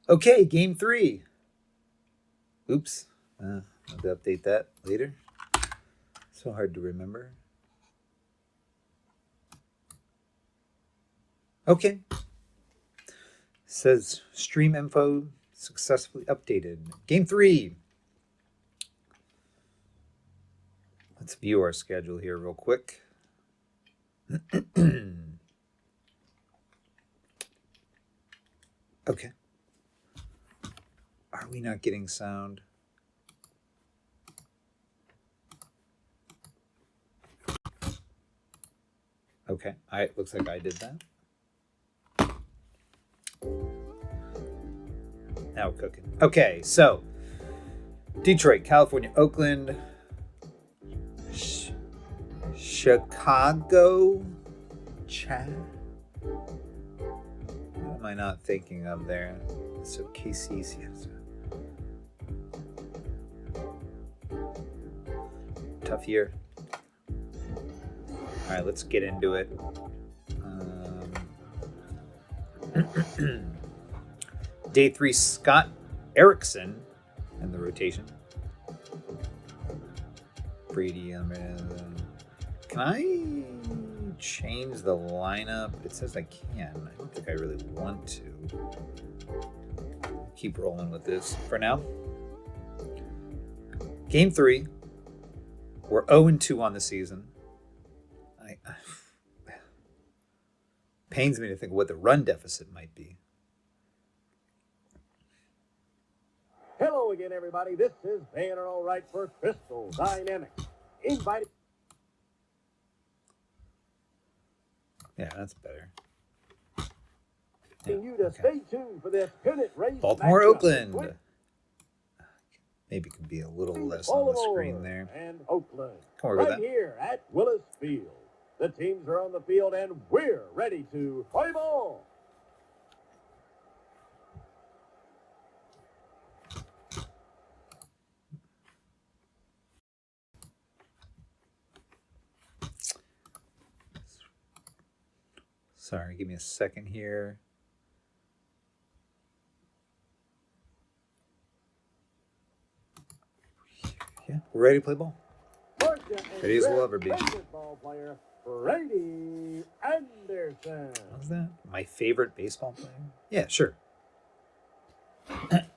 Okay, game 3. Oops. I'll have to update that later. So hard to remember. Okay. Says stream info successfully updated. Game 3. Let's view our schedule here real quick. Okay. Are we not getting sound? Okay. Looks like I did that. Now we're cooking. Okay, so Detroit, California, Oakland, Chicago, Chad. What am I not thinking of there? So KC's, yes. Tough year. All right, let's get into it. Day 3, Scott Erickson in the rotation. Brady. Can I change the lineup? It says I can. I don't think I really want to. Keep rolling with this for now. Game 3. We're 0-2 on the season. Pains me to think of what the run deficit might be. Hello again, everybody. This is Earl Wright for Crystal Dynamics. Invited. Yeah, that's better. You to stay tuned for this pennant race. Baltimore, Oakland. Maybe it could be a little less on the screen there. And Oakland. Come on, right here at Willis Field. The teams are on the field, and we're ready to play ball. Sorry, give me a second here. Yeah, we're ready to play ball. Ready as we'll ever be. Ball player Brady Anderson. How's that? My favorite baseball player? Yeah, sure. Let's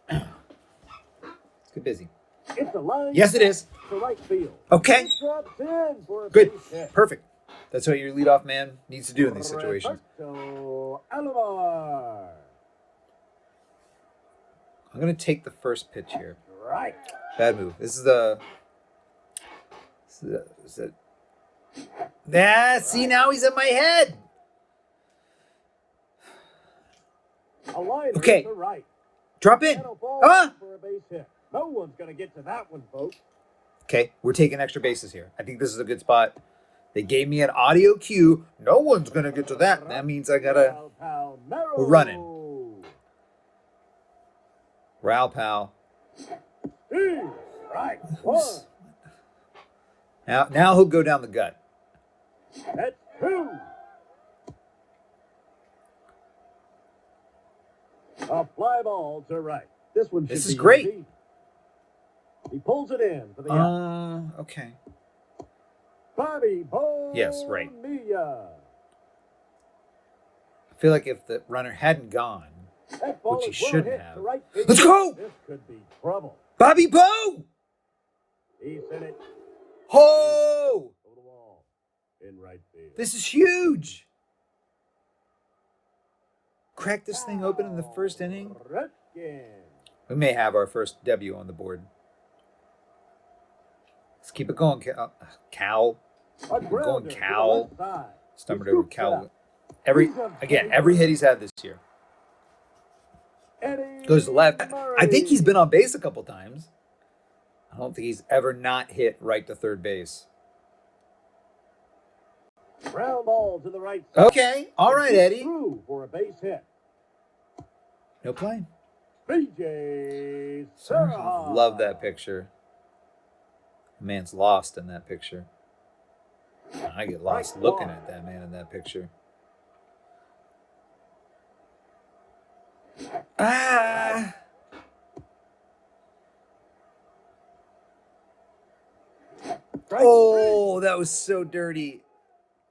get busy. It's a line. Yes, it is. To right field. Okay. Good. Perfect. That's what your leadoff man needs to do in these situations. I'm going to take the first pitch here. Right. Bad move. This is the... See, now he's in my head. Okay. Right. Drop in. For a base hit. No one's going to get to that one, folks. Okay, we're taking extra bases here. I think this is a good spot. They gave me an audio cue. No one's going to get to that. That means I got to... We're running. Ral Pal. Right. Now he'll go down the gut. That's 2. A fly ball to right. This one should This be is great. easy. He pulls it in for the out. Okay. Bobby Bonilla. Yes, right. I feel like if the runner hadn't gone, which he shouldn't have. Right. Let's go! This could be trouble. Bobby Bo! He sent it Ho! over the wall in right field. This is huge. Crack this thing open in the first inning. We may have our first W on the board. Let's keep it going, Cal. Keep it going, Cal. Stumbled over Cal. Every hit he's had this year. Goes to left. I think he's been on base a couple times. I don't think he's ever not hit right to third base. Ground ball to the right side. Okay. All right, Eddie. For a base hit. No play. BJ Love that picture. Man's lost in that picture. I get lost looking at that man in that picture. that was so dirty.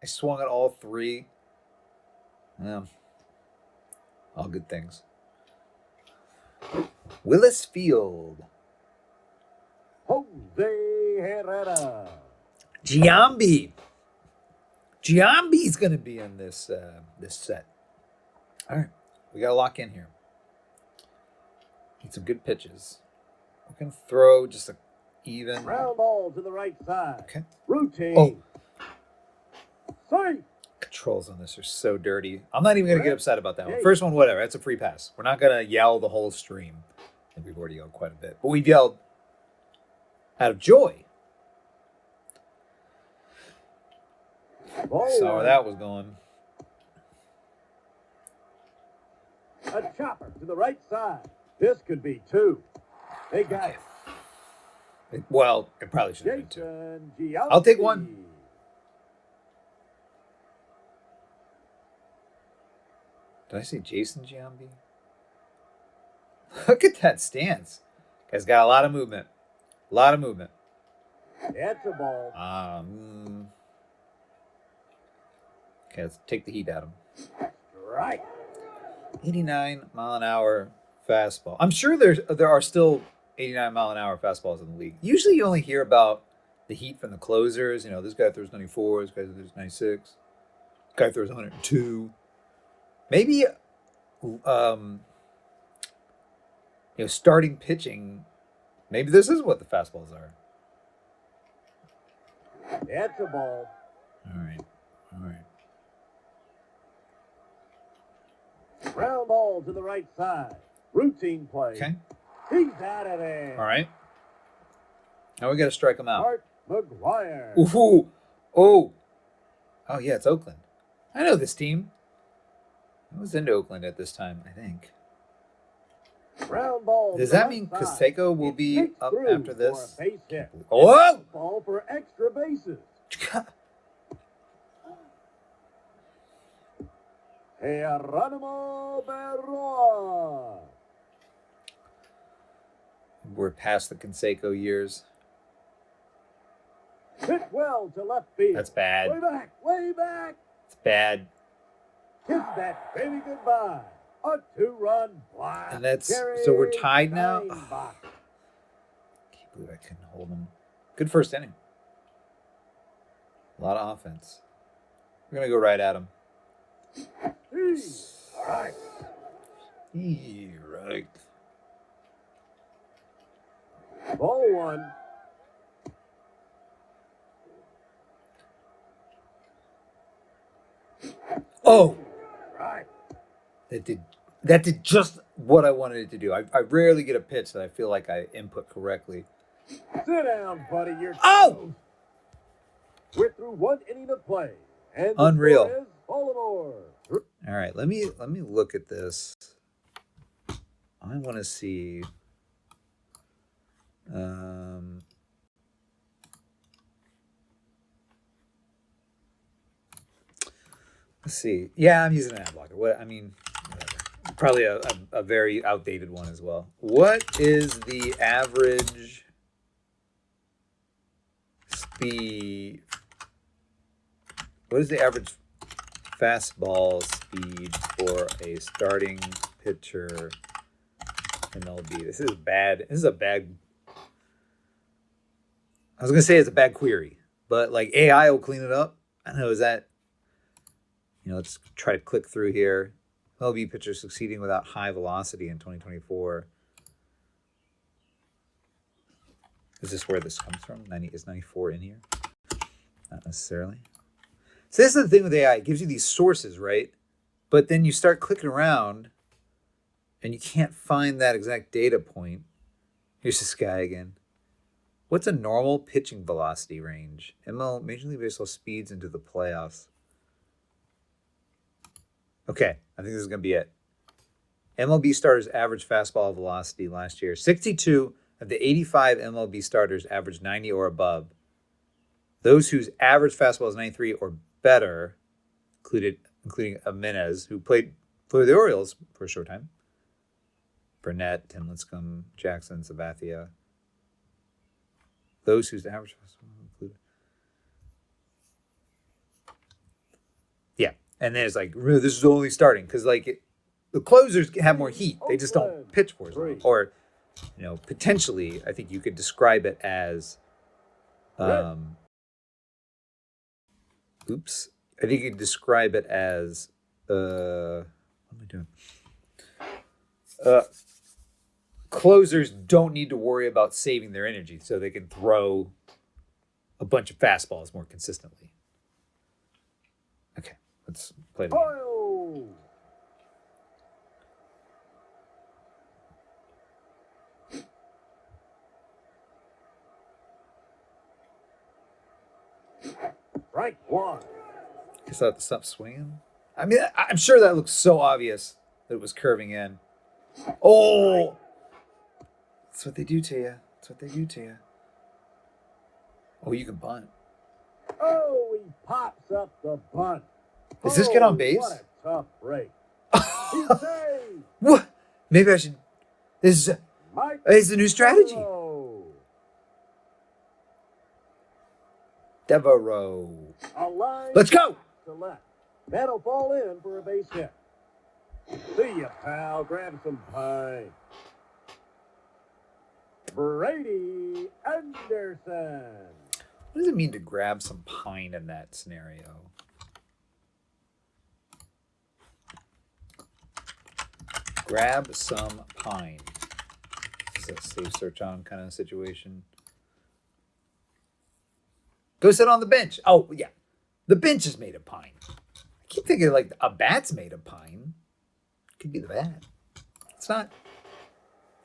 I swung at all three. Yeah. All good things. Willis Field. Jose Herrera. Giambi. Giambi's going to be in this this set. All right. We got to lock in here. Need some good pitches. We can throw just a even. Ground ball to the right side. Okay. Routine. Safe. Controls on this are so dirty. I'm not even going to get upset about that one. First one, whatever. That's a free pass. We're not going to yell the whole stream. I think we've already yelled quite a bit. But we've yelled out of joy. Saw where that was going. A chopper to the right side. This could be two. They got it. Well, it probably should have been two. Giambi. I'll take one. Did I say Jason Giambi? Look at that stance. Guy's got a lot of movement. A lot of movement. That's a ball. Okay, let's take the heat out of him. Right. 89-mile-an-hour fastball. I'm sure there are still 89-mile-an-hour fastballs in the league. Usually you only hear about the heat from the closers. You know, this guy throws 94, this guy throws 96. This guy throws 102. Maybe, starting pitching, maybe this is what the fastballs are. That's a ball. All right. Ground ball to the right side. Routine play. Okay. He's out of there. All right. Now we got to strike him out. Art McGuire. Ooh. Oh, yeah, it's Oakland. I know this team. I was into Oakland at this time, I think. Ground ball. Does that mean Canseco will be up after this? For a base hit. Oh! Ball for extra bases. Geronimo Berroa. We're past the Canseco years. Hit well to left field. That's bad. Way back. It's bad. Kiss that baby goodbye. A 2-run blast. And that's so we're tied now. Can't believe I couldn't hold him. Good first inning. A lot of offense. We're gonna go right at him. Right. Right. Ball one. Oh, Right. that did just what I wanted it to do. I rarely get a pitch that I feel like I input correctly. Sit down, buddy. You're Oh! We're through one inning of play. And Unreal. The score is Baltimore. All right, let me look at this. I want to see. Let's see. Yeah, I'm using an ad blocker. Whatever. Probably a very outdated one as well. What is the average speed? What is the average fastball speed for a starting pitcher in MLB? This is bad. This is a bad. I was gonna say it's a bad query, but like AI will clean it up. I don't know. Is that? Let's try to click through here. MLB pitcher succeeding without high velocity in 2024. Is this where this comes from? Is 94 in here? Not necessarily. So this is the thing with AI. It gives you these sources, right? But then you start clicking around and you can't find that exact data point. Here's this guy again. What's a normal pitching velocity range? Major League Baseball speeds into the playoffs. Okay, I think this is going to be it. MLB starters' average fastball velocity last year. 62 of the 85 MLB starters averaged 90 or above. Those whose average fastball is 93 or better, including Jimenez, who played for the Orioles for a short time. Burnett, Tim Lincecum, Jackson, Sabathia. Those whose average fastball included. And then it's like, really, this is only starting because like the closers have more heat. They just don't pitch for as long. Or, you know, potentially, I think you could describe it as, oops. I think you could describe it as, what am I doing? Closers don't need to worry about saving their energy, so they can throw a bunch of fastballs more consistently. Okay, let's play the game. Strike one. Guess I have to stop swinging. I mean, I'm sure that looks so obvious that it was curving in. Oh, that's what they do to you. That's what they do to you. Oh, you can bunt. Oh, he pops up the bunt. Does this get on base? What a tough break. He's saved. What? Maybe I should. This is a new strategy. Devereaux. Let's go. To left. That'll fall in for a base hit. See ya, pal. Grab some pine. Brady Anderson. What does it mean to grab some pine in that scenario? Grab some pine. Is that a save search on kind of situation? Go sit on the bench. Oh, yeah. The bench is made of pine. I keep thinking like a bat's made of pine. Could be the bat. It's not.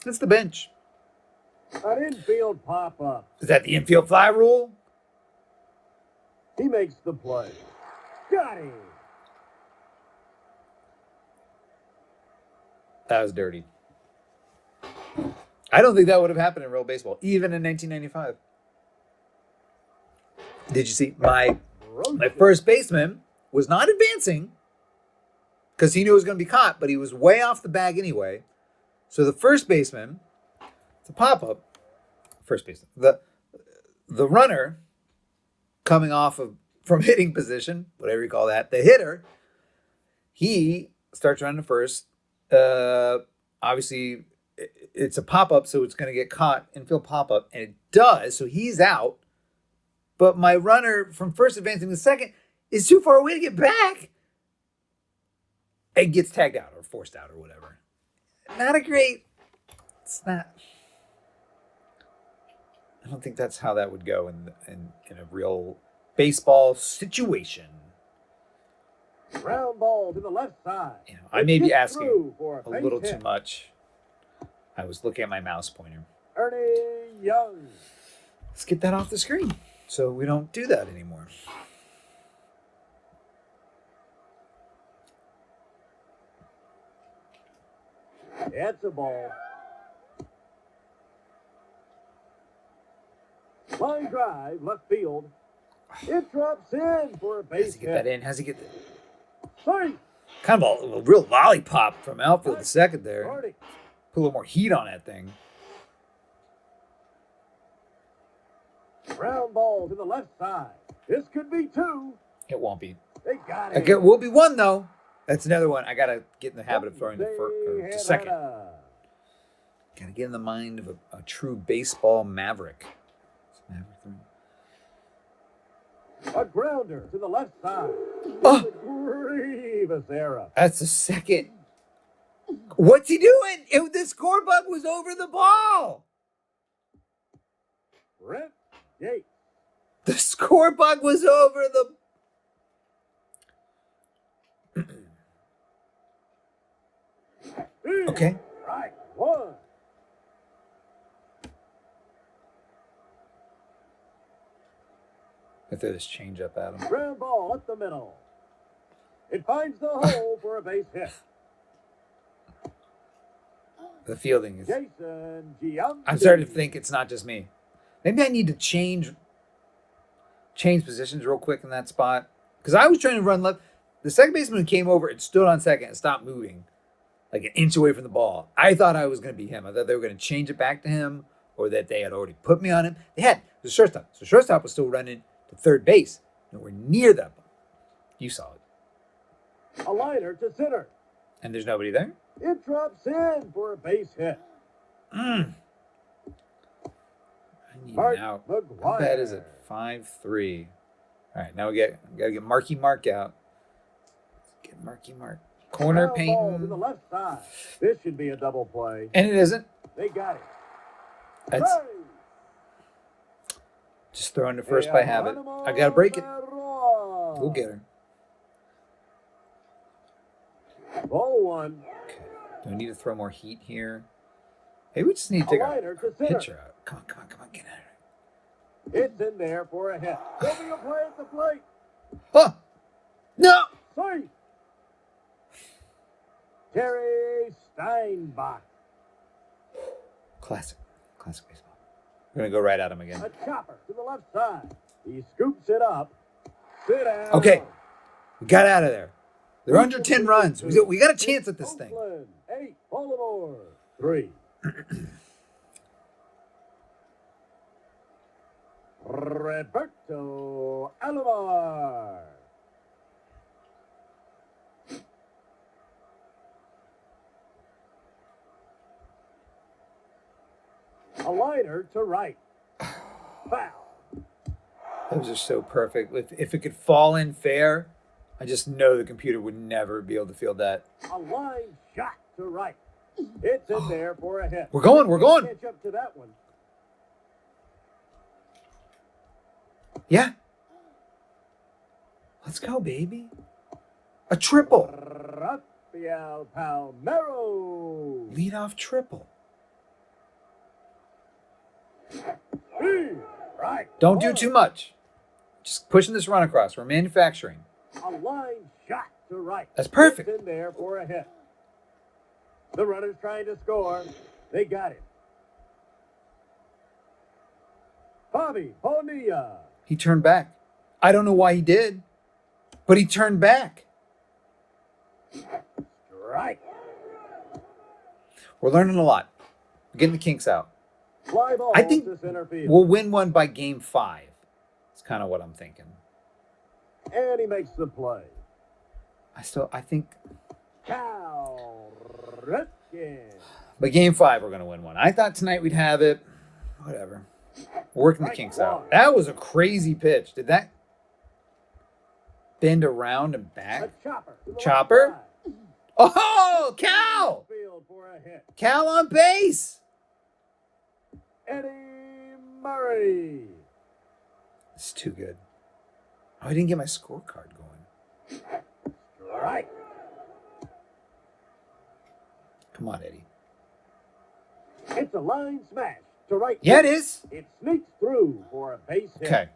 It's the bench. An infield pop-up. Is that the infield fly rule? He makes the play. Got him. That was dirty. I don't think that would have happened in real baseball, even in 1995. Did you see my first baseman was not advancing because he knew it was going to be caught, but he was way off the bag anyway. So the first baseman, it's a pop-up, first baseman, the runner coming off of from hitting position, whatever you call that, the hitter, he starts running to first. Obviously, it's a pop-up, so it's going to get caught, infield pop-up, and it does, so he's out. But my runner from first advancing to second is too far away to get back and gets tagged out or forced out or whatever. Not a great. It's not. I don't think that's how that would go in a real baseball situation. Ground ball to the left side. You know, I may be asking a little too much. I was looking at my mouse pointer. Ernie Young. Let's get that off the screen so we don't do that anymore. It's a ball. Line drive, left field. It drops in for a base hit. How's he get that in? How's he get that? Safe. Kind of a real lollipop from outfield to second there. Party. Put a little more heat on that thing. Ground ball to the left side. This could be two. It won't be. They got It it. will be one, though. That's another one. I got to get in the habit of throwing to second. Got to get in the mind of a true baseball maverick. A grounder to the left side. Oh. Grievous error. That's the second. What's he doing? The score bug was over the ball. Brent Yates. The score bug was over the. Okay. Right one. I throw this change up at him. Ground ball up the middle. It finds the hole for a base hit. The fielding is. Jason Giambi. I'm starting to think it's not just me. Maybe I need to change positions real quick in that spot. Because I was trying to run left. The second baseman came over and stood on second and stopped moving. Like an inch away from the ball. I thought I was going to be him. I thought they were going to change it back to him. Or that they had already put me on him. They had. The shortstop. So shortstop was still running to third base. Nowhere near them. You saw it. A liner to center. And there's nobody there? It drops in for a base hit. I need Mark an out. McGuire. How bad is it? 5-3. All right, now we gotta get Marky Mark out. Get Marky Mark. Corner Ground ball to the painting. left side. This should be a double play. And it isn't. They got it. That's Hey! just throwing to first by habit. I gotta break it. We'll get her. Ball one. Okay. Do I need to throw more heat here? Maybe we just need to take liner to a center. pitcher out. Come on, get out of here. It's in there for a hit. There'll be a play at the plate. Oh! No! Safe. Terry Steinbach. Classic baseball. We're gonna go right at him again. A chopper to the left side. He scoops it up. Sit down. Okay, we got out of there. They're under 10 runs. We got a chance at this thing. Oakland, 8, Baltimore, 3. Roberto Alomar. A liner to right. Foul. Those are so perfect. If it could fall in fair, I just know the computer would never be able to field that. A line shot to right. It's in there for a hit. We're going. Catch up to that one. Yeah. Let's go, baby. A triple. Rafael Palmeiro. Leadoff triple. Right. Don't do too much. Just pushing this run across. We're manufacturing. A line shot to right. That's perfect. It's in there for a hit. The runner's trying to score. They got it. Bobby Bonilla. He turned back. I don't know why he did, but he turned back. Strike. We're learning a lot. We're getting the kinks out. Fly ball I think to center field. we'll win one by game 5. It's kind of what I'm thinking. And he makes the play. I think Cal Ripken. by game 5 we're going to win one. I thought tonight we'd have it. Whatever. We're working the kinks out. That was a crazy pitch. Did that bend around and A back? chopper. to the Chopper? left side. Oh, Cal! Field for a hit. Cal on base. Eddie Murray. This is too good. Oh, I didn't get my scorecard going. Strike. Come on, Eddie. It's a line smash to right. Yeah, it is. It sneaks through for a base hit. Okay.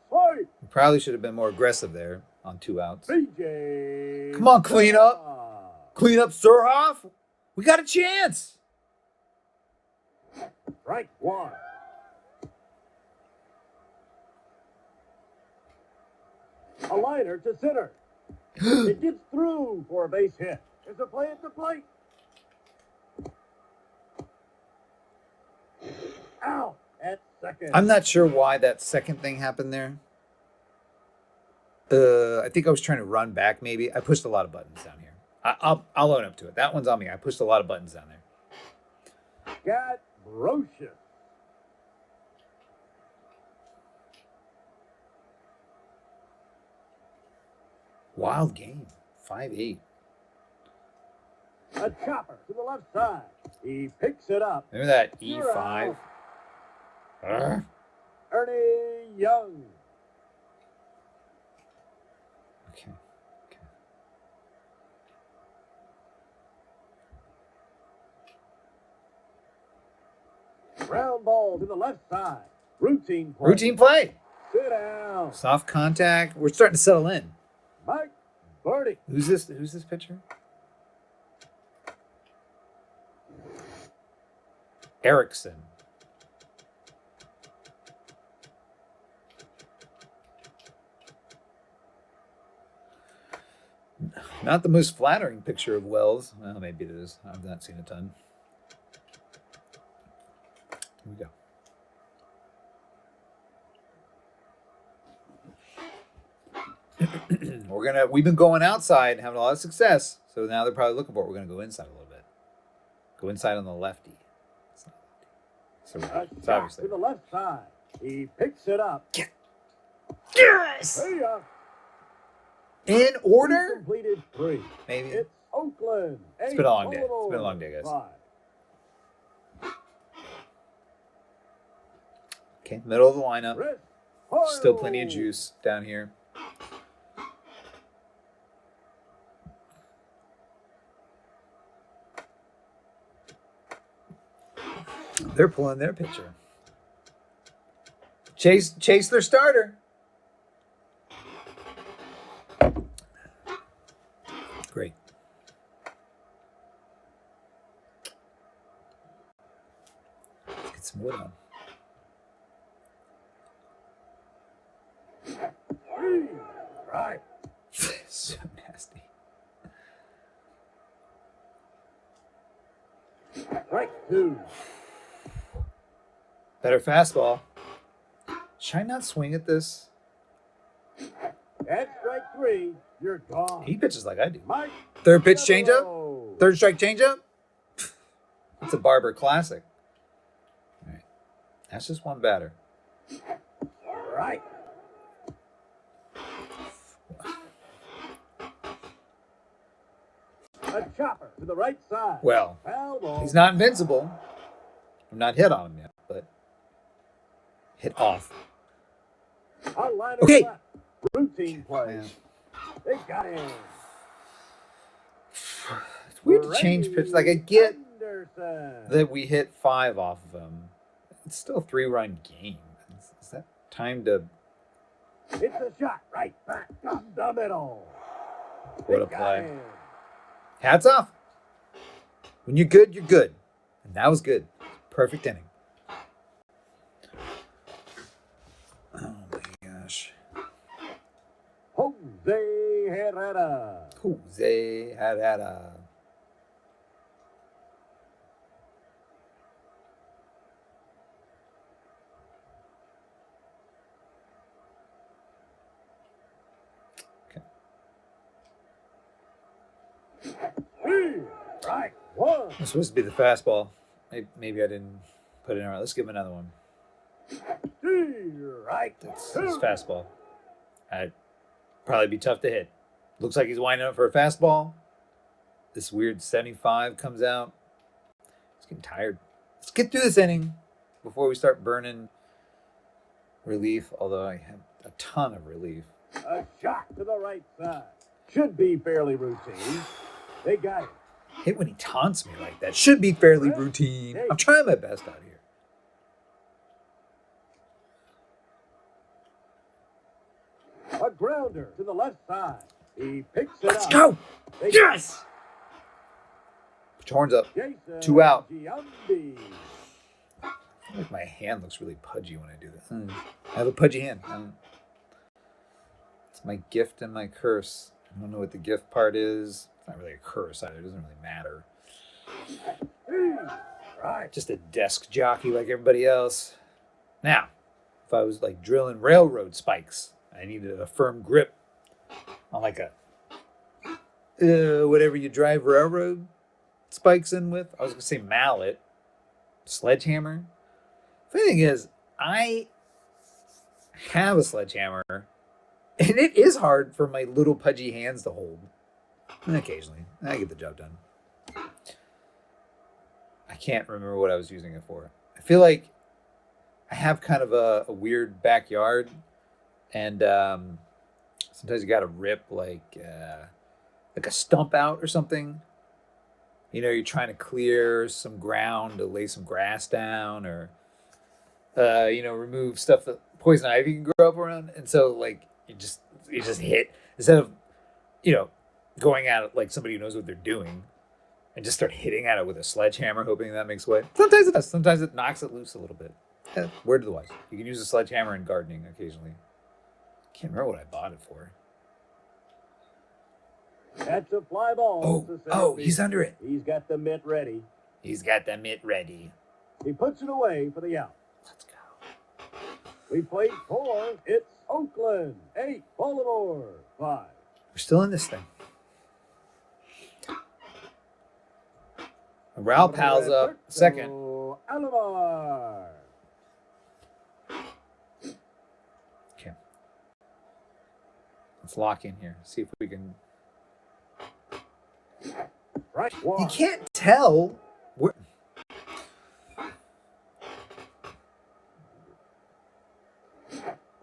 Swipe. We probably should have been more aggressive there on 2 outs. BJ. Come on, clean up. Clean up, Surhoff. We got a chance. Strike one. A liner to center. It gets through for a base hit. There's a play at the plate. Out at second. I'm not sure why that second thing happened there. I think I was trying to run back, maybe. I pushed a lot of buttons down here. I'll own up to it. That one's on me. I pushed a lot of buttons down there. Got Brocious. Wild game. 5-8. A chopper to the left side. He picks it up. Remember that E5? Ernie Young. Okay. Ground ball to the left side. Routine play. Routine play. Sit down. Soft contact. We're starting to settle in. Mike Birdie. Who's this pitcher? Erickson. Not the most flattering picture of Wells. Well, maybe it is. I've not seen a ton. Here we go. We've been going outside and having a lot of success. So now they're probably looking for it. We're gonna go inside a little bit. Go inside on the lefty. So it's obviously to the left side. He picks it up. yes. In order? Completed 3. Maybe. It's Oakland. It's been a long day. It's been a long day, guys. 5. Okay, middle of the lineup. Still plenty of juice down here. They're pulling their pitcher. Chase their starter. Great. Let's get some wood on. Right. So nasty. Strike 2. Better fastball. Should I not swing at this? At strike 3, you're gone. He pitches like I do. Mike Third pitch changeup. Third strike changeup. It's a Barber classic. All right. That's just one batter. Right. A chopper to the right side. Well, he's not invincible. I'm not hit on him yet, but hit off. Okay. Routine play. Man. They got him. It's weird to change pitch. Like I get Anderson. that we hit 5 off of him. It's still a 3-run game. Is that time to? It's a shot right back up the middle. What a play. Hats off. When you're good, you're good. And that was good. Perfect inning. Oh my gosh. Jose Herrera. Jose Herrera. Right. 1. It's supposed to be the fastball. Maybe I didn't put it in right. Let's give him another one. Right. That's his fastball. I'd probably be tough to hit. Looks like he's winding up for a fastball. This weird 75 comes out. He's getting tired. Let's get through this inning before we start burning relief, although I have a ton of relief. A shot to the right side. Should be fairly routine. They got it. Hit when he taunts me like that. Should be fairly routine. I'm trying my best out here. A grounder to the left side. He picks it Let's up. go. Yes. Put your horns up. Jason 2 out. Giambi. I feel like my hand looks really pudgy when I do this. I have a pudgy hand. It's my gift and my curse. I don't know what the gift part is. It's not really a curse either. It doesn't really matter. Right. Just a desk jockey like everybody else. Now, if I was like drilling railroad spikes, I needed a firm grip on like a whatever you drive railroad spikes in with. I was gonna say mallet, sledgehammer. The thing is, I have a sledgehammer, and it is hard for my little pudgy hands to hold. And occasionally, I get the job done. I can't remember what I was using it for. I feel like I have kind of a weird backyard, and sometimes you got to rip like a stump out or something. You know, you're trying to clear some ground to lay some grass down, or remove stuff that poison ivy can grow up around. And so like you just hit instead of going at it like somebody who knows what they're doing, and just start hitting at it with a sledgehammer, hoping that makes way. Sometimes it does. Sometimes it knocks it loose a little bit. Word to the wise. You can use a sledgehammer in gardening occasionally. Can't remember what I bought it for. That's a fly ball. He's under it. He's got the mitt ready. He puts it away for the out. Let's go. We played 4. It's Oakland 8, Baltimore 5. We're still in this thing. Raul Pal's up second. Alomar. Okay. Let's lock in here. See if we can. Right. You can't tell. Where...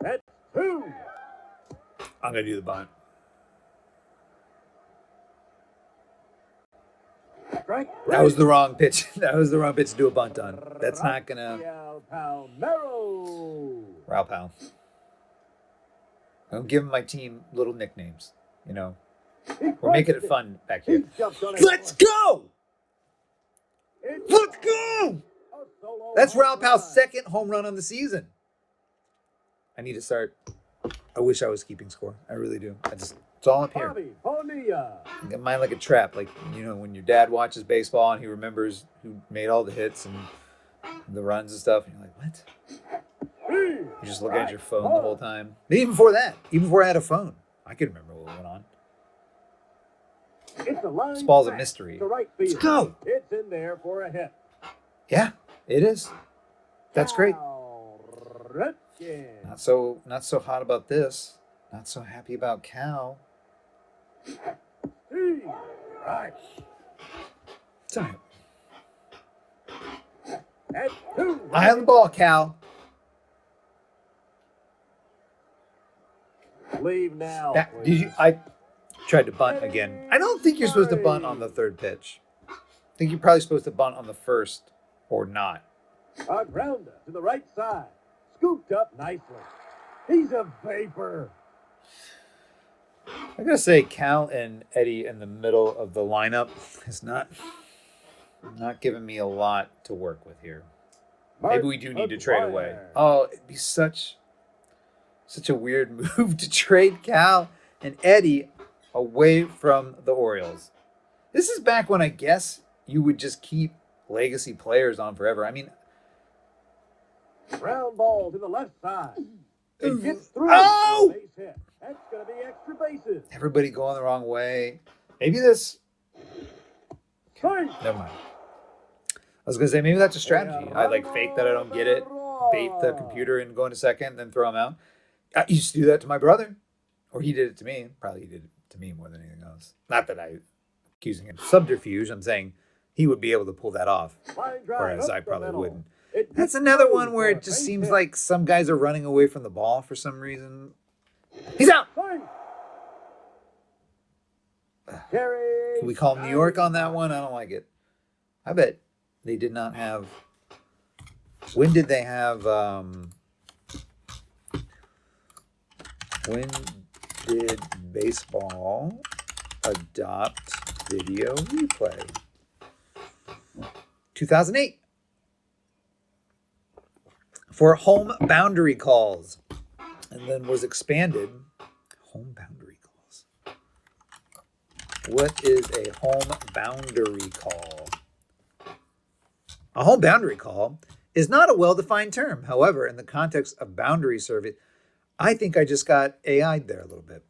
That's 2. I'm going to do the bunt. Strike. That was the wrong pitch. That was the wrong pitch to do a bunt on. That's not going to. Raul Pal. I'm giving my team little nicknames. You know, we're making it fun back here. Let's go! Let's go! That's Raul Pal's second home run on the season. I need to start. I wish I was keeping score. I really do. It's all up here. I get mine like a trap. Like, you know, when your dad watches baseball and he remembers who made all the hits and the runs and stuff. And you're like, what? You just look at your phone the whole time. But even before that, even before I had a phone, I could remember what went on. This ball's a mystery. Let's go. It's in there for a hit. Yeah, it is. That's great. Not so hot about this. Not so happy about Cal. Right. It's all right. That's 2. Eye on the ball, Cal. Leave now. I tried to bunt again. I don't think you're supposed to bunt on the third pitch. I think you're probably supposed to bunt on the first or not. A grounder to the right side. Scooped up nicely. He's a vapor. I gotta say, Cal and Eddie in the middle of the lineup is not giving me a lot to work with here. Maybe we do need to trade away. Oh, it'd be such a weird move to trade Cal and Eddie away from the Orioles. This is back when I guess you would just keep legacy players on forever. I mean, ground ball to the left side. It gets through. Oh! Base hit. That's going to be extra bases. Everybody going the wrong way. Maybe this. Swing. Never mind. I was gonna say maybe that's a strategy. I like fake that I don't get it, bait the computer and go into second, then throw him out. I used to do that to my brother, or he did it to me. Probably he did it to me more than anything else. Not that I'm accusing him of subterfuge. I'm saying he would be able to pull that off, whereas I probably wouldn't. That's another one where it just seems like some guys are running away from the ball for some reason. He's out. Can we call New York on that one? I don't like it. I bet they did not have. When did they have? When did baseball adopt video replay? 2008. For home boundary calls, and then was expanded. Home boundary calls. What is a home boundary call? A home boundary call is not a well-defined term. However, in the context of boundary survey, I think I just got AI'd there a little bit.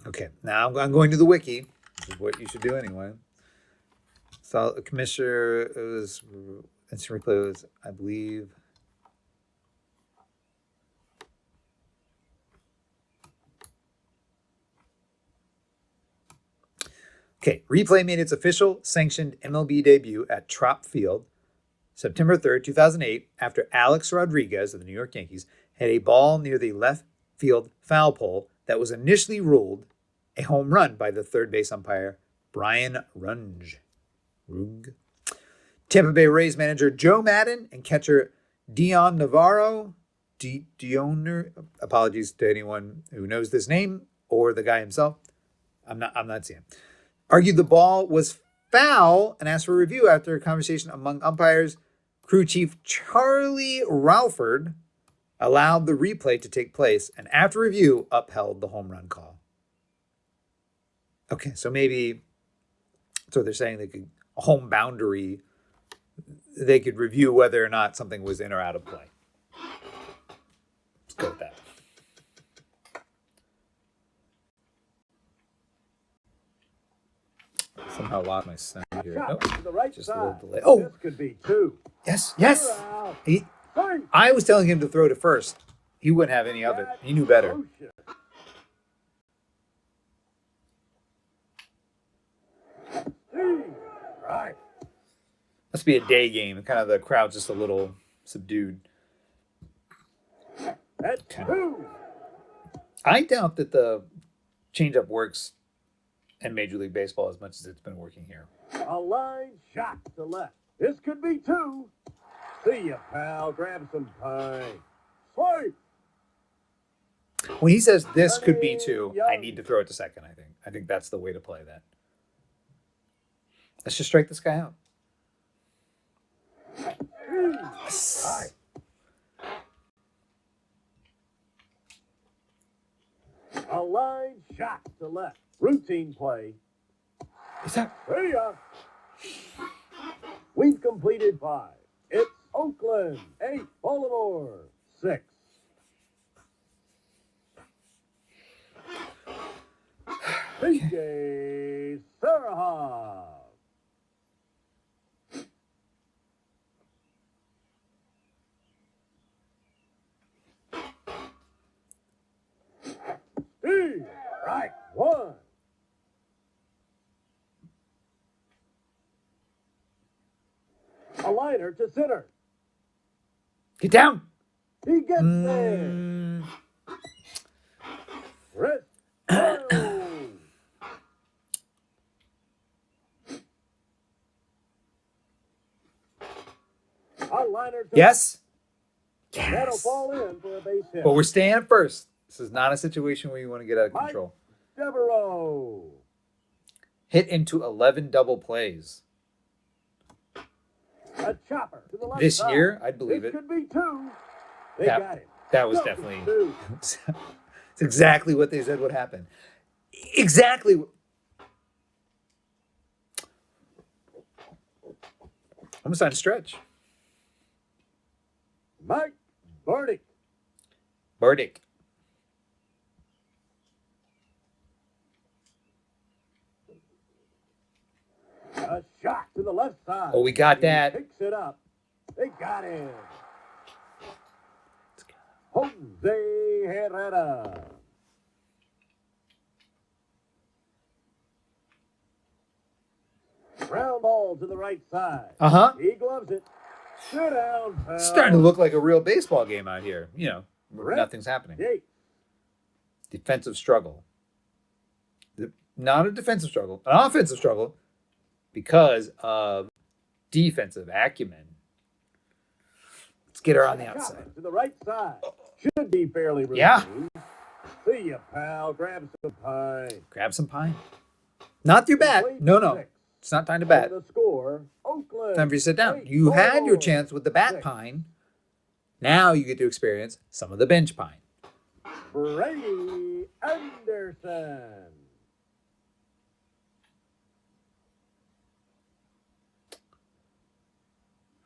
Okay, now I'm going to the wiki, which is what you should do anyway. So Commissioner, it was instant replay was, I believe. Okay, replay made its official sanctioned MLB debut at Trop Field, September 3rd, 2008, after Alex Rodriguez of the New York Yankees had a ball near the left field foul pole that was initially ruled a home run by the third base umpire, Brian Runge. Tampa Bay Rays manager Joe Madden and catcher Dion Navarro, apologies to anyone who knows this name or the guy himself. I'm not seeing. Argued the ball was foul and asked for a review after a conversation among umpires. Crew chief Charlie Ralford allowed the replay to take place and after review upheld the home run call. Okay, so maybe so they're saying they could home boundary, they could review whether or not something was in or out of play. Let's go with that. Somehow lost my sound here. Chop Nope. to the right Just a little side. delay. Oh! This could be 2. Yes, yes! You're out. Three. I was telling him to throw to first. He wouldn't have any of it. He knew better. Motion. Right. Must be a day game. And kind of the crowd's just a little subdued. At 2. I doubt that the changeup works in Major League Baseball as much as it's been working here. A line shot to left. This could be 2. See ya, pal. Grab some pie. Swipe. When he says this could be 2, I need to throw it to second, I think. I think that's the way to play that. Let's just strike this guy out. Yes. A line shot to left. Routine play. Is that... See ya. We've completed 5. It's Oakland 8, Baltimore 6. BJ Saraha. Steve, right 1. A liner to center. Get down! He gets there. Wrist. A liner to Yes? That'll Yes. fall in for a base hit. But we're staying at first. This is not a situation where you want to get out of Mike control. Devereaux. Hit into 11 double plays. A chopper to the left This side. year, I'd believe This it. could be 2. They That- got it. That was Go, definitely... 2. It's exactly what they said would happen. Exactly. Almost on a stretch. Mike Burdick. Burdick. A shot to the left side. Oh, we got He that. Picks it up. They got him. Jose Herrera. Ground ball to the right side. Uh-huh. He gloves it. Sit down, pal. It's starting to look like a real baseball game out here. You know, where Brett nothing's happening. Yates. Defensive struggle. Not a defensive struggle, an offensive struggle because of defensive acumen. Let's get her on the outside. To the right side. Should be fairly routine. Yeah. See ya, pal. Grab some pie. Grab some pine. Not your bat. No. It's not time to bat. The score, Oakland. Time for you to sit down. 8, You had your Baltimore chance with the bat 6. pine. Now you get to experience some of the bench pine. Brady Anderson.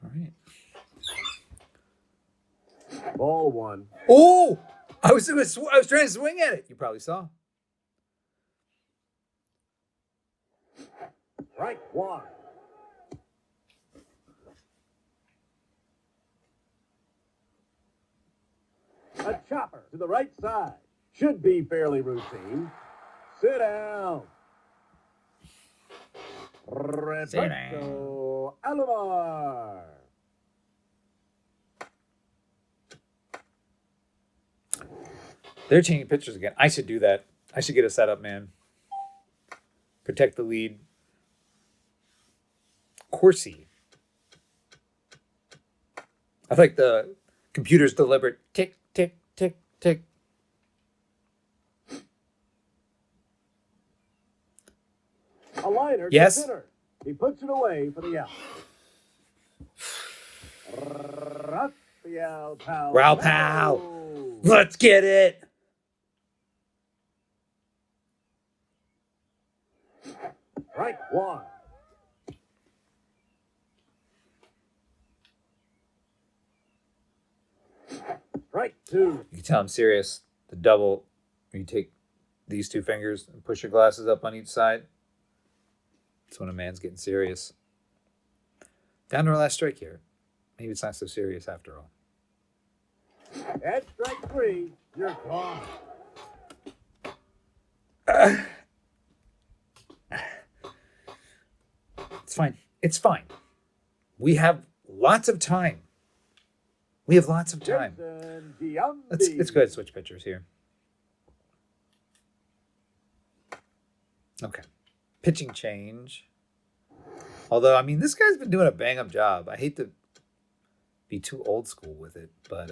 All right. Ball 1. Oh! I was trying to swing at it. You probably saw. Strike 1. A chopper to the right side. Should be fairly routine. Sit down. Roberto Alomar. They're changing pitchers again. I should do that. I should get a setup, man. Protect the lead. Corsi. I think the computer's deliberate tick, tick, tick, tick. A liner Yes. to center. He puts it away for the out. Rafael Pal. Raul Pal. Let's get it. Strike 1. Strike 2. 2. You can tell I'm serious. The double, you take these two fingers and push your glasses up on each side. That's when a man's getting serious. Down to our last strike here. Maybe it's not so serious after all. At strike 3, you're gone. It's fine. It's fine. We have lots of time. We have lots of time. Let's go ahead and switch pitchers here. Okay. Pitching change. Although, I mean, this guy's been doing a bang-up job. I hate to be too old school with it, but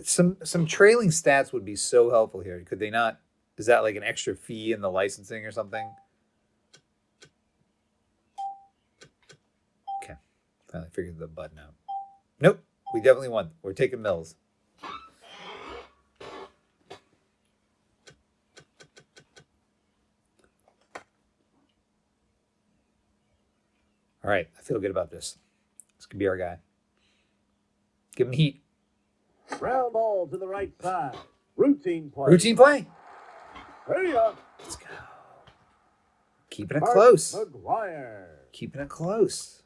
some trailing stats would be so helpful here. Could they not? Is that like an extra fee in the licensing or something? Okay. Finally figured the button out. Nope. We definitely won. We're taking Mills. All right. I feel good about this. This could be our guy. Give him heat. Ground ball to the right side. Routine play. Routine play. Hurry up. Let's go. Keeping it close. McGuire. Keeping it close.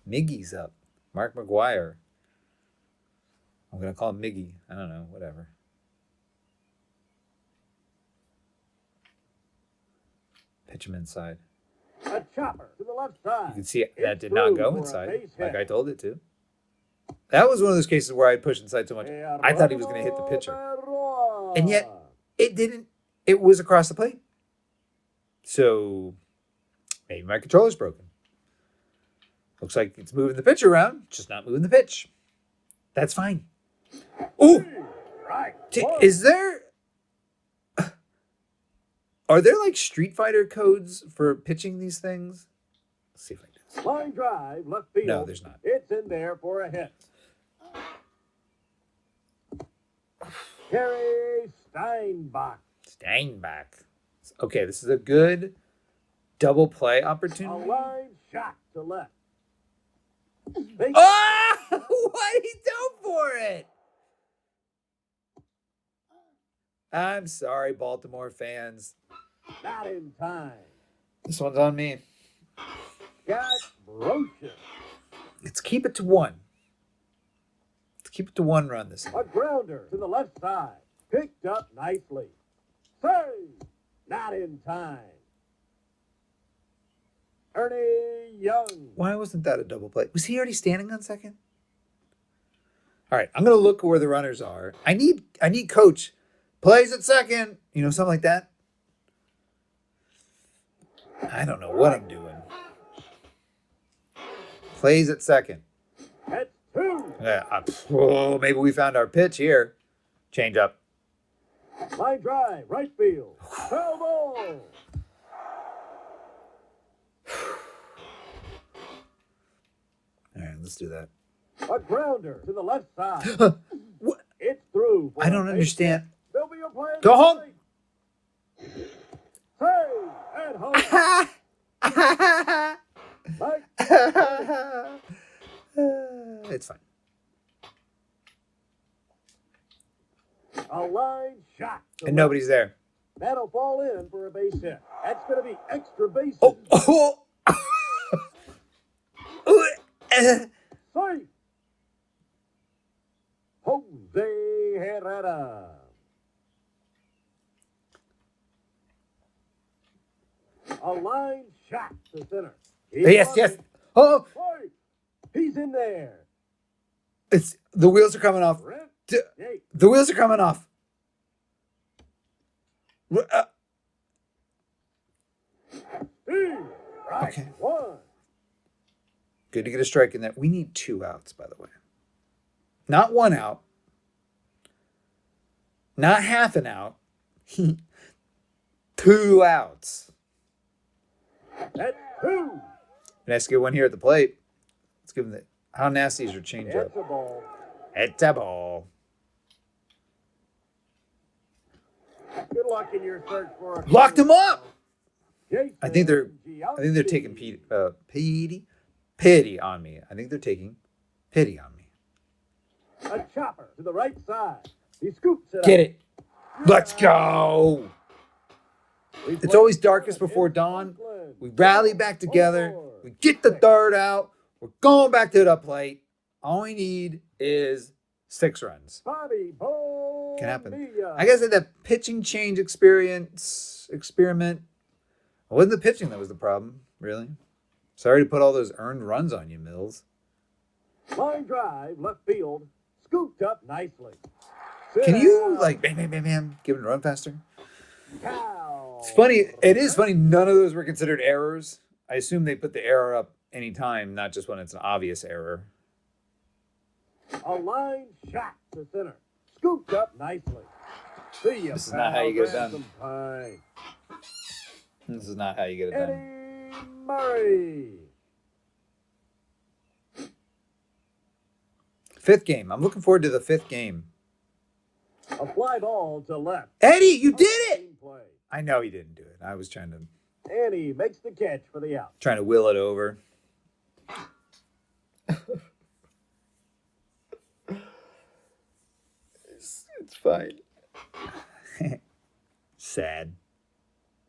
Miggy's up. Mark McGuire. I'm going to call him Miggy. I don't know. Whatever. Pitch him inside. A chopper to the left side. You can see that did not go inside like I told it to. That was one of those cases where I pushed inside so much. I thought he was going to hit the pitcher. And yet, it didn't. It was across the plate. So, maybe my controller's broken. Looks like it's moving the pitch around, just not moving the pitch. That's fine. Ooh! Right. Is there... Are there like Street Fighter codes for pitching these things? Let's see if I can do this. Line drive, left field. No, there's not. It's in there for a hit. Kerry Steinbach. Steinbach. Okay, this is a good double play A opportunity. line shot to left. Oh! What did he do for it? I'm sorry, Baltimore fans. Not in time. This one's on me. Got broken. Let's keep it to one. Let's keep it to one run this time. A grounder to the left side. Picked up nicely. Save. Not in time. Ernie Young. Why wasn't that a double play? Was he already standing on second? All right, I'm going to look where the runners are. I need coach. Plays at second. You know, something like that. I don't know what I'm doing. Plays at second. At 2. Yeah, maybe we found our pitch here. Change up. Line drive, right field. Foul ball. All right, let's do that. A grounder to the left side. What? It's through. I don't understand. There'll be a play. Go home. Save at home. Mike. It's fine. A line shot. And nobody's there. That'll fall in for a base hit. That's going to be extra bases. Oh. Safe. Jose Herrera. A line shot to center. Yes. Oh, Safe. He's in there. the wheels are coming off. The wheels are coming off. Okay. 1. Good to get a strike in there. We need 2 outs, by the way. Not 1 out. Not half an out. 2 outs. That's 2. Let's get one here at the plate. Let's give him the... How nasty is your changeup? It's a ball. It's a ball. Good luck in your search for a... Locked him up! I think they're taking pity on me. I think they're taking pity on me. A chopper to the right side. He scoops it Get up. it. Let's go. It's always darkest before dawn. We rally back together. We get the third out. We're going back to the plate. All we need is 6 runs. Can happen. I guess that pitching change experiment. It wasn't the pitching that was the problem, really. Sorry to put all those earned runs on you, Mills. Line drive, left field, scooped up nicely. Can you, like, bam, bam, bam, bam, give it a run faster? It's funny. It is funny. None of those were considered errors. I assume they put the error up anytime, not just when it's an obvious error. A line shot to center. Scooped up nicely. See ya, This is not how you get it done. Pine. This is not how you get it done. Eddie Murray. 5th game. I'm looking forward to the 5th game. A fly ball to left. Eddie, you did it! Play. I know he didn't do it. I was trying And he makes the catch for the out. to will it over. It's fine. Sad.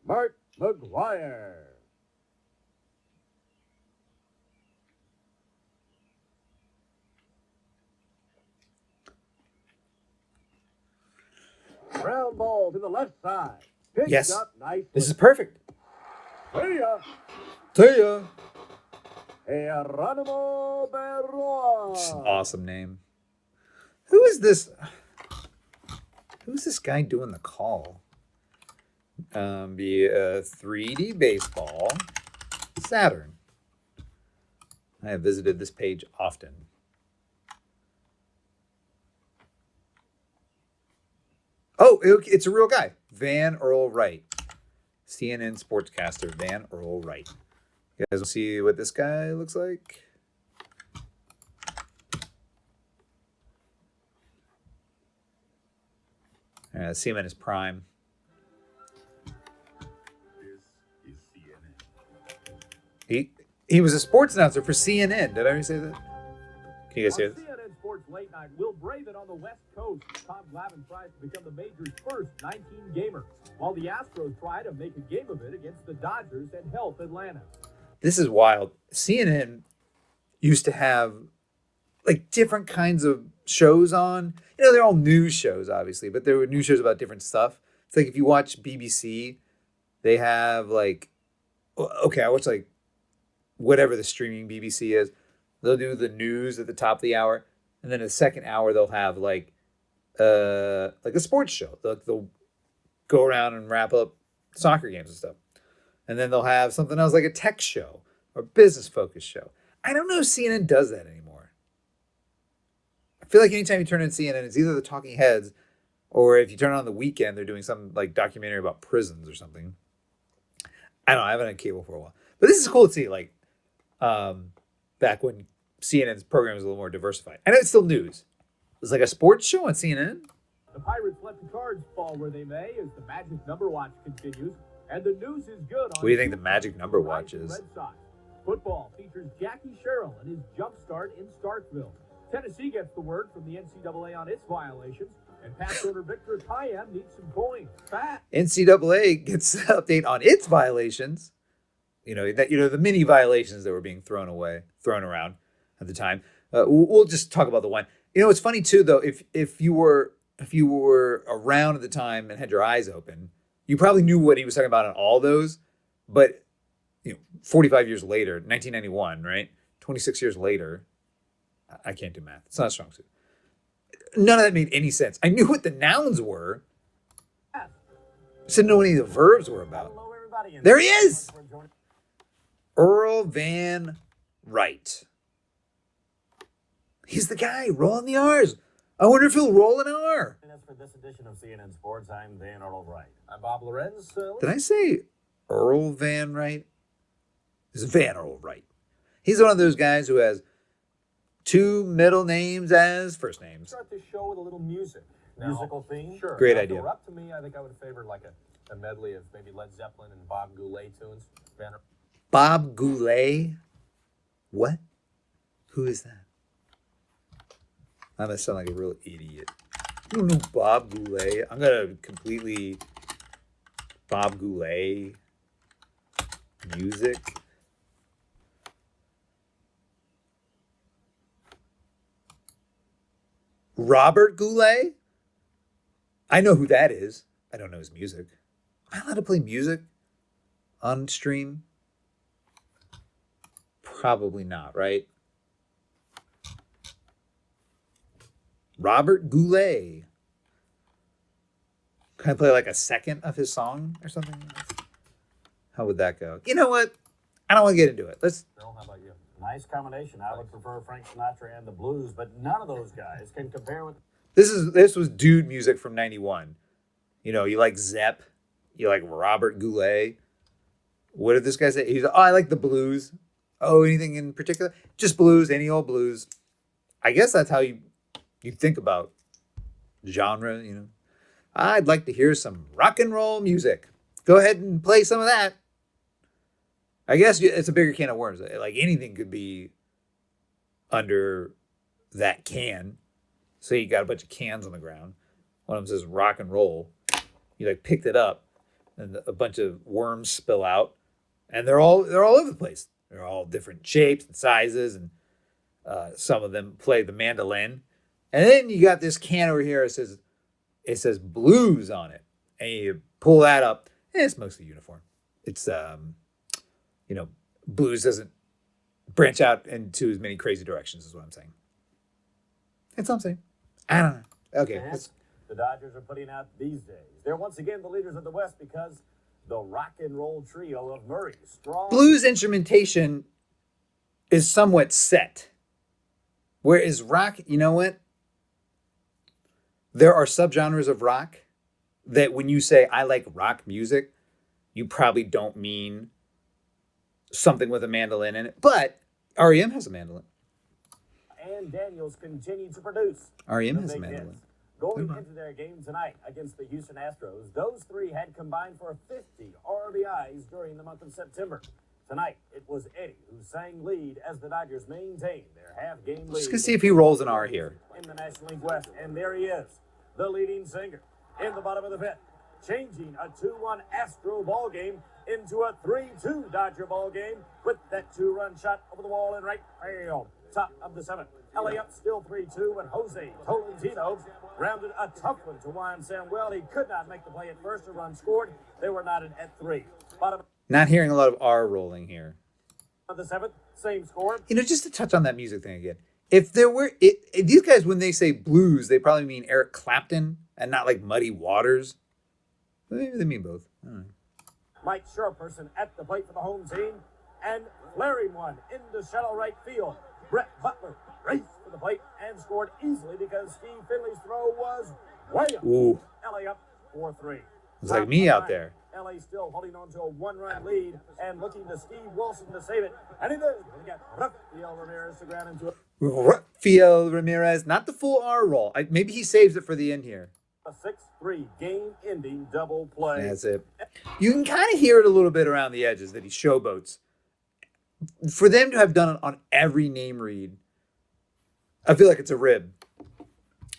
Mark McGuire. Ground ball to the left side. Picked Yes. up nicely. This is perfect. See ya. See ya. Geronimo Berroa. It's an awesome name. Who is this? Who's this guy doing the call? Be 3D baseball. Saturn. I have visited this page often. Oh, it's a real guy. Earl Wright. CNN sportscaster Earl Wright. You guys will see what this guy looks like. All right, let's see him in his prime. This is CNN. He was a sports announcer for CNN. Did I already say that? Can you guys hear this? CNN Sports Late Night will brave it on the West Coast. Tom Glavine tries to become the major's first 19-gamer, while the Astros try to make a game of it against the Dodgers and help Atlanta. This is wild. CNN used to have like different kinds of shows on. You know, they're all news shows, obviously, but there were news shows about different stuff. It's like if you watch BBC, they have like, okay, I watch like whatever the streaming BBC is. They'll do the news at the top of the hour, and then the second hour they'll have like a sports show. They'll go around and wrap up soccer games and stuff. And then they'll have something else like a tech show or business focused show. I don't know if CNN does that anymore. I feel like anytime you turn on CNN, it's either the talking heads or if you turn it on the weekend, they're doing some like documentary about prisons or something. I don't know. I haven't had cable for a while. But this is cool to see, like, back when CNN's program was a little more diversified. I know it's still news. It's like a sports show on CNN. The Pirates let the cards fall where they may as the magic number watch continues. And the news is good on What do you think the magic number watch is? Red Sox. Football features Jackie Sherrill and his jump start in Starkville. Tennessee gets the word from the NCAA on its violations, and past owner Victor Tayam needs some coins. Fat. NCAA gets an update on its violations. The mini violations that were being thrown around at the time. We'll just talk about the one. It's funny too, though. If you were around at the time and had your eyes open, you probably knew what he was talking about on all those. But 45 years later, 1991, right? 26 years later, I can't do math. It's not a strong suit. None of that made any sense. I knew what the nouns were. I didn't know what any of the verbs were about. Hello, everybody. There he is. Earl Van Wright. He's the guy rolling the R's. I wonder if he'll roll an R. That's for this edition of CNN Sports. I'm Earl Wright. I'm Bob Lorenz. Did I say Earl Van Wright? It's Van Earl Wright. He's one of those guys who has 2 middle names as first names. Start this show with a little music. Musical theme? Sure. Great Now, idea. If it were up to me, I think I would favor like a A medley of maybe Led Zeppelin and Bob Goulet tunes. Bob Goulet? What? Who is that? I'm gonna sound like a real idiot. You don't know Bob Goulet? I'm gonna completely Bob Goulet music. Robert Goulet? I know who that is. I don't know his music. Am I allowed to play music on stream? Probably not, right? Robert Goulet. Can I play like a second of his song or something? How would that go? You know what? I don't want to get into it. Let's. Earl, how about you? Nice combination. I would prefer Frank Sinatra and the blues, but none of those guys can compare with. This was dude music from '91. You know, you like Zepp, you like Robert Goulet. What did this guy say? He's I like the blues. Oh, anything in particular? Just blues, any old blues. I guess that's how you think about genre. You know, I'd like to hear some rock and roll music. Go ahead and play some of that. I guess it's a bigger can of worms. Like anything could be under that can. So you got a bunch of cans on the ground. One of them says rock and roll. You like picked it up, and a bunch of worms spill out, and they're all over the place. They're all different shapes and sizes, and some of them play the mandolin. And then you got this can over here. It says blues on it, and you pull that up, and it's mostly uniform. It's blues doesn't branch out into as many crazy directions, is what I'm saying. That's what I'm saying. I don't know. Okay. The Dodgers are putting out these days. They're once again the leaders of the West because the rock and roll trio of Murray, Strong. Blues instrumentation is somewhat set. Whereas rock, you know what? There are subgenres of rock that when you say, I like rock music, you probably don't mean something with a mandolin in it. But REM has a mandolin. And Daniels continue to produce. REM has a mandolin. Hits. Going into their game tonight against the Houston Astros, those three had combined for 50 RBIs during the month of September. Tonight, it was Eddie who sang lead as the Dodgers maintained their half-game lead. Just gonna see if he rolls an R here. In the National League West, and there he is, the leading singer in the bottom of the fifth, changing a 2-1 Astro ball game into a 3-2 Dodger ball game with that 2-run shot over the wall in right field. Top of the seventh. LA up still 3-2, and Jose Tolentino rounded a tough one to wind Sam well. He could not make the play at first. A run scored. They were knotted at 3. Bottom Not hearing a lot of R rolling here. of the seventh, same score. You know, just to touch on that music thing again. If there were these guys, when they say blues, they probably mean Eric Clapton and not like Muddy Waters. Maybe they mean both. I don't know. Mike Sharperson at the plate for the home team, and flaring one into shallow right field. Brett Butler raced for the plate and scored easily because Steve Finley's throw was way up. Ooh. LA up 4-3. It's like me out there. LA still holding on to a 1-run lead and looking to Steve Wilson to save it. And he does. They got Rafael Ramirez to ground into it. Rafael Ramirez, not the full R roll. Maybe he saves it for the end here. A 6-3 game-ending double play. That's it. You can kind of hear it a little bit around the edges that he showboats. For them to have done it on every name read, I feel like it's a rib.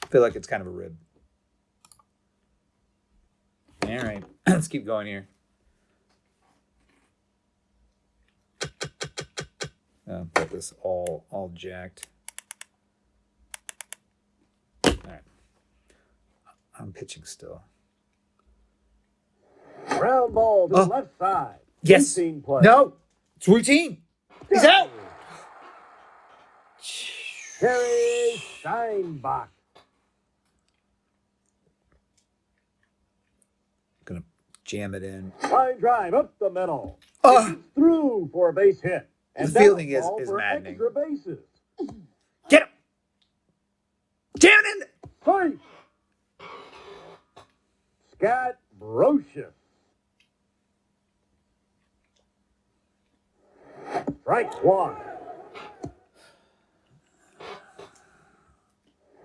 I feel like it's kind of a rib. All right, let's keep going here. Got this all jacked. All right, I'm pitching still. Ground ball to the left side. Yes. Routine play. No, it's routine. He's out. Terry Steinbach. Gonna jam it in. Line drive up the middle. Oh. It's through for a base hit. And The fielding down ball is for maddening. extra bases. Get him. Jam it in. Strike. Scott Brocious. Strike one.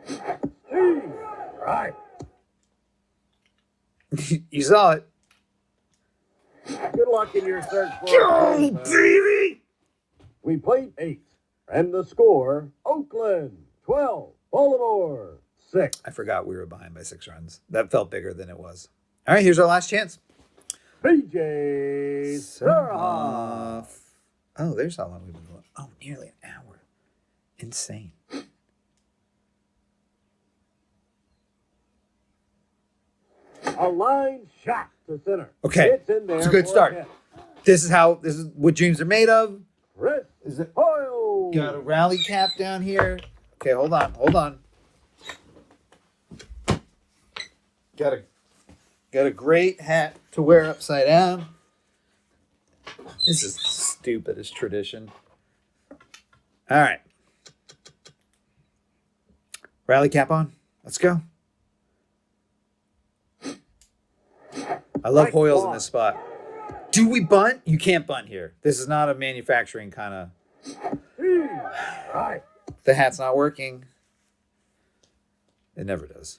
Steve Wright. You saw it. Good luck in your search for Go, baby! We played 8, and the score, Oakland 12, Baltimore 6. I forgot we were behind by 6 runs. That felt bigger than it was. All right, here's our last chance. BJ Surhoff. Oh, there's how long we've been going. Oh, nearly an hour. Insane. A line shot to center. Okay, It's in there it's a good for start. hit. This is what dreams are made of. Chris Is it? Hoyle. Got a rally cap down here. Okay, hold on. Got a great hat to wear upside down. This is the stupidest tradition. All right. Rally cap on. Let's go. I love Hoyles in this spot. Do we bunt? You can't bunt here. This is not a manufacturing kind of... Right. The hat's not working. It never does.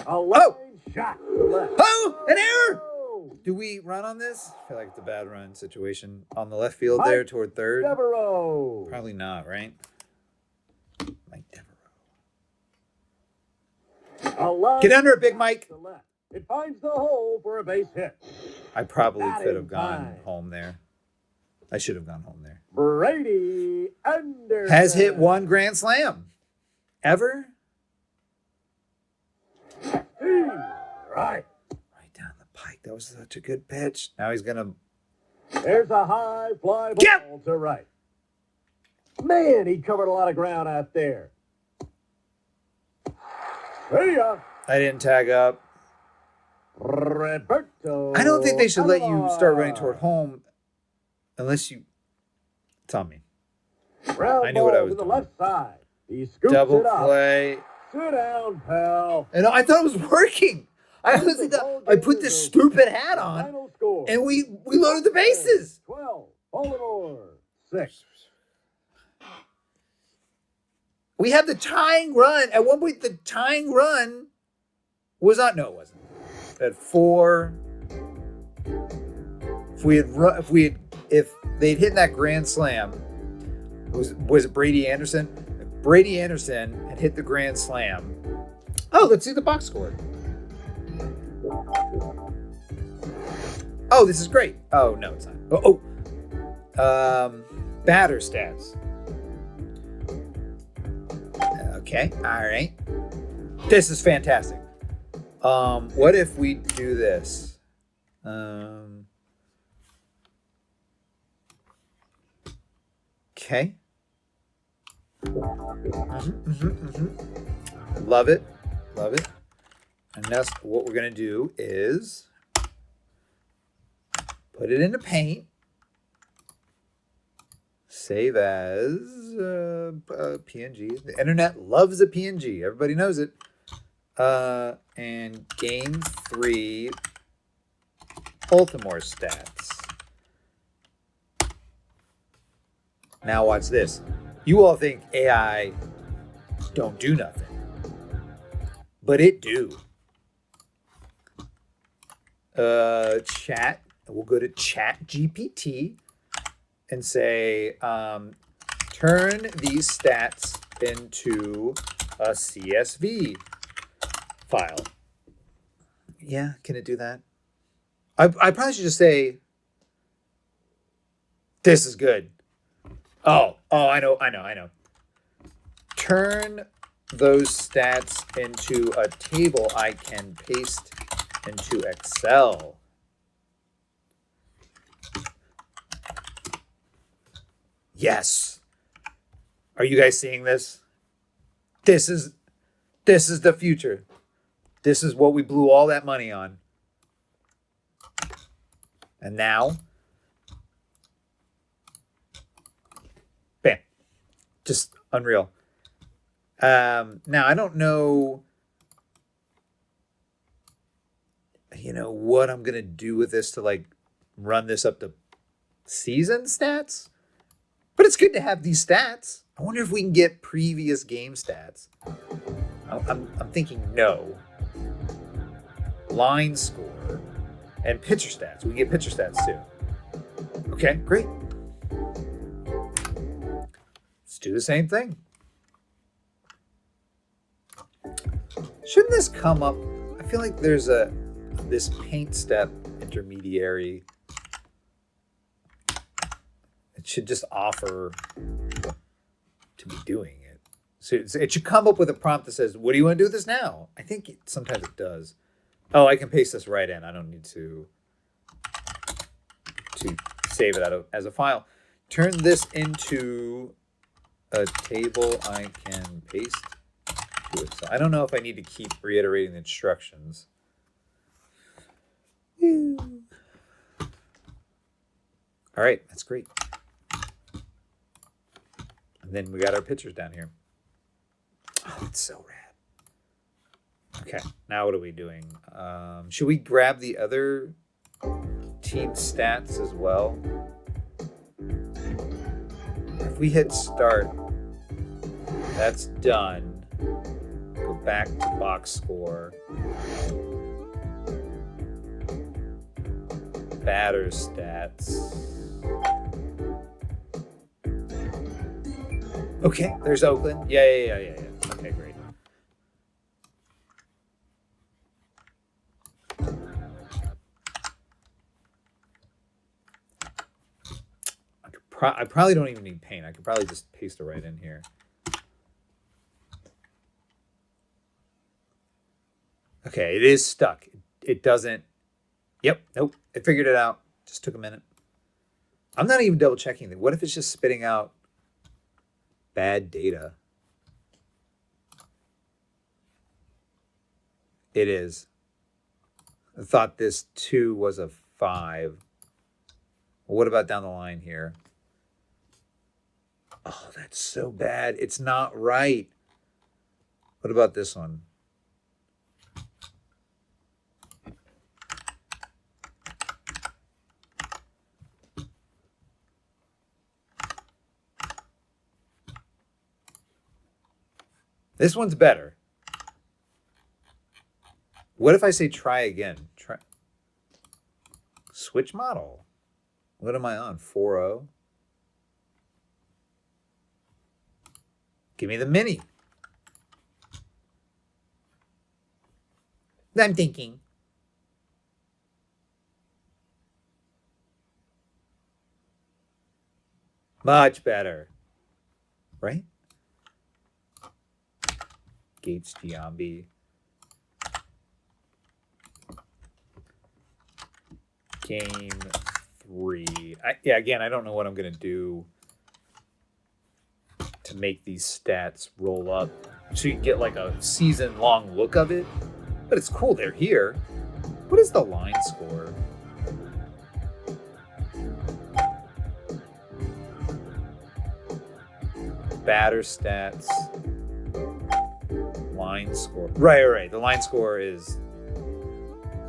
A line shot to left. Oh, an error! Oh, Do we run on this? I feel like it's a bad run situation. On the left field there toward third? Devereaux. Probably not, right? Mike Devereaux. A line Get under it, Big Mike. to left. It finds the hole for a base hit. I probably That could is have gone fine. home there. I should have gone home there. Brady Anderson. Has hit 1 grand slam. Ever? Right. Right down the pike. That was such a good pitch. Now he's going to... There's a high fly ball Yep. to right. Man, he covered a lot of ground out there. See ya. I didn't tag up. Roberto. I don't think they should let you Alomar. start running toward home unless you... It's on me. Round I knew what I ball was to the doing. left side. He scoops Double it up. play. Sit down, pal. And I thought it was working. I honestly thought I put this stupid hat on Final score. and we loaded the bases. 12. Baltimore 6. We had the tying run. At one point, the tying run was on. No, it wasn't. At 4. If they'd hit that grand slam, was it Brady Anderson? If Brady Anderson had hit the grand slam. Oh, let's see the box score. Oh, this is great. Oh no, it's not. Batter stats. Okay, all right. This is fantastic. What if we do this? Okay. Love it. And that's what we're gonna do is put it into Paint. Save as PNG. The internet loves a PNG. Everybody knows it. And Game 3 Baltimore stats. Now watch this. You all think AI don't do nothing. But it do. Chat. We'll go to Chat GPT and say, turn these stats into a CSV file. Yeah, can it do that? I probably should just say, this is good. Oh, I know. Turn those stats into a table I can paste into Excel. Yes. Are you guys seeing this? This is the future. This is what we blew all that money on. And now, bam. Just unreal. Now I don't know, what I'm going to do with this to like run this up to season stats. But it's good to have these stats. I wonder if we can get previous game stats. I'm thinking no. Line score. And pitcher stats. We get pitcher stats too. Okay, great. Let's do the same thing. Shouldn't this come up? I feel like there's this paint step intermediary. It should just offer to be doing it. So it should come up with a prompt that says, what do you want to do with this now? I think sometimes it does. Oh, I can paste this right in. I don't need to save it as a file. Turn this into a table I can paste to it. So I don't know if I need to keep reiterating the instructions. All right, that's great. And then we got our pictures down here. Oh, it's so rad. Okay, now what are we doing? Should we grab the other team stats as well? If we hit start, that's done. Go back to box score. Batter stats. Okay, there's Oakland. Yeah. Okay, great. I probably don't even need paint. I could probably just paste it right in here. Okay, it is stuck. It doesn't. Yep, nope. I figured it out. Just took a minute. I'm not even double checking it. What if it's just spitting out bad data? It is. I thought this 2 was a 5. Well, what about down the line here? Oh, that's so bad. It's not right. What about this one? This one's better. What if I say try again? Try. Switch model. What am I on? 4.0? Give me the mini. I'm thinking. Much better. Right? Gates Giambi. Game 3. Again, I don't know what I'm going to do to make these stats roll up so you can get like a season-long look of it. But it's cool they're here. What is the line score? Batter stats. Line score. Right. The line score is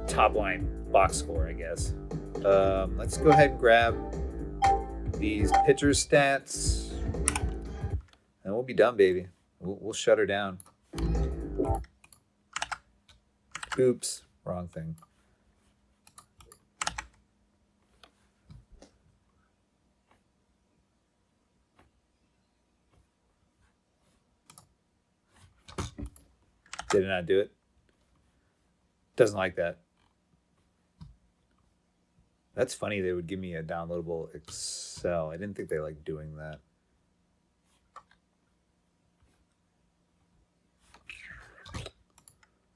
top line box score, I guess. Let's go ahead and grab these pitcher stats. And we'll be done, baby. We'll shut her down. Oops, wrong thing. Did it not do it? Doesn't like that. That's funny. They would give me a downloadable Excel. I didn't think they liked doing that.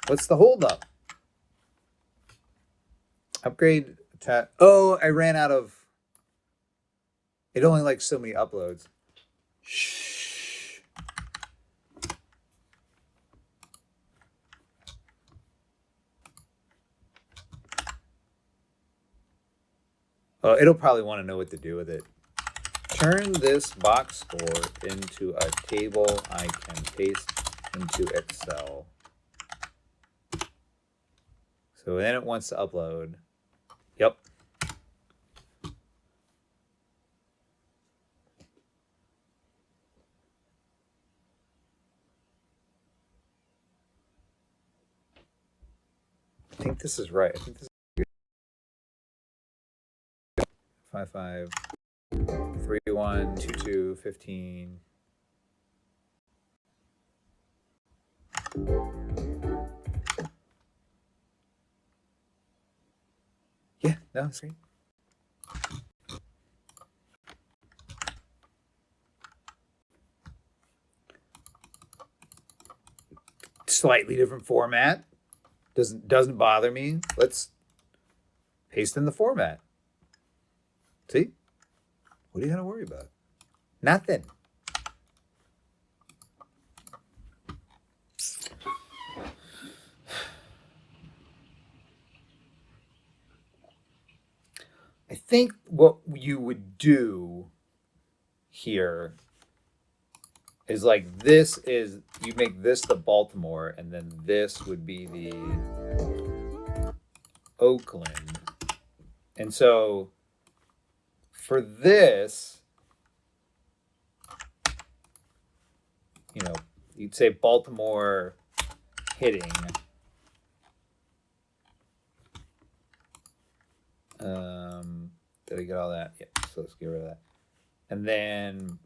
What's the holdup? Upgrade tat. Oh, I ran out of. It only likes so many uploads. Shh. Oh, it'll probably want to know what to do with it. Turn this box score into a table I can paste into Excel. So then it wants to upload. Yep. I think this is right. I think this 5-5, 3-1, 2-2, 15. Yeah, no, it's great. Slightly different format. Doesn't bother me. Let's paste in the format. See? What are you gonna worry about? Nothing. I think what you would do here is like this is, you make this the Baltimore, and then this would be the Oakland. And so for this, you know, you'd say Baltimore hitting. Did I get all that? Yeah, so let's get rid of that. And then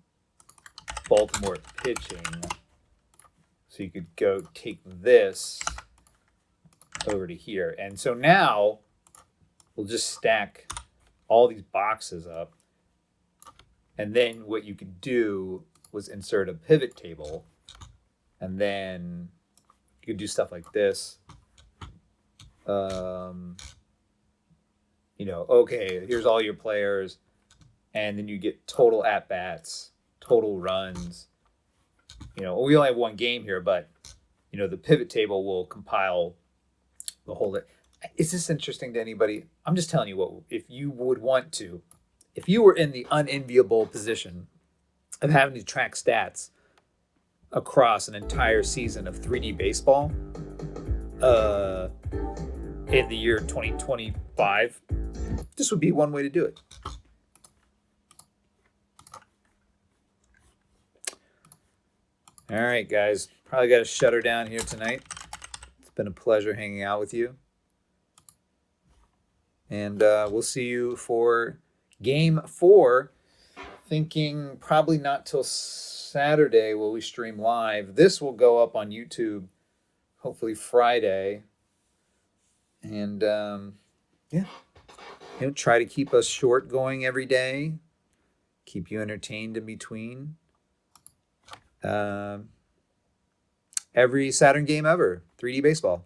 Baltimore pitching. So you could go take this over to here. And so now we'll just stack all these boxes up. And then what you could do was insert a pivot table. And then you could do stuff like this. You know, okay, here's all your players. And then you get total at-bats, total runs. You know, we only have one game here, but, you know, the pivot table will compile the whole. Is this interesting to anybody? I'm just telling you what, if you would want to, if you were in the unenviable position of having to track stats across an entire season of 3D baseball in the year 2025, this would be one way to do it. All right, guys. Probably got to shut her down here tonight. It's been a pleasure hanging out with you. And we'll see you for Game 4. Thinking probably not till Saturday will we stream live. This will go up on YouTube hopefully Friday. And, yeah. You know, try to keep us short going every day. Keep you entertained in between. Every Saturn game ever, 3D baseball.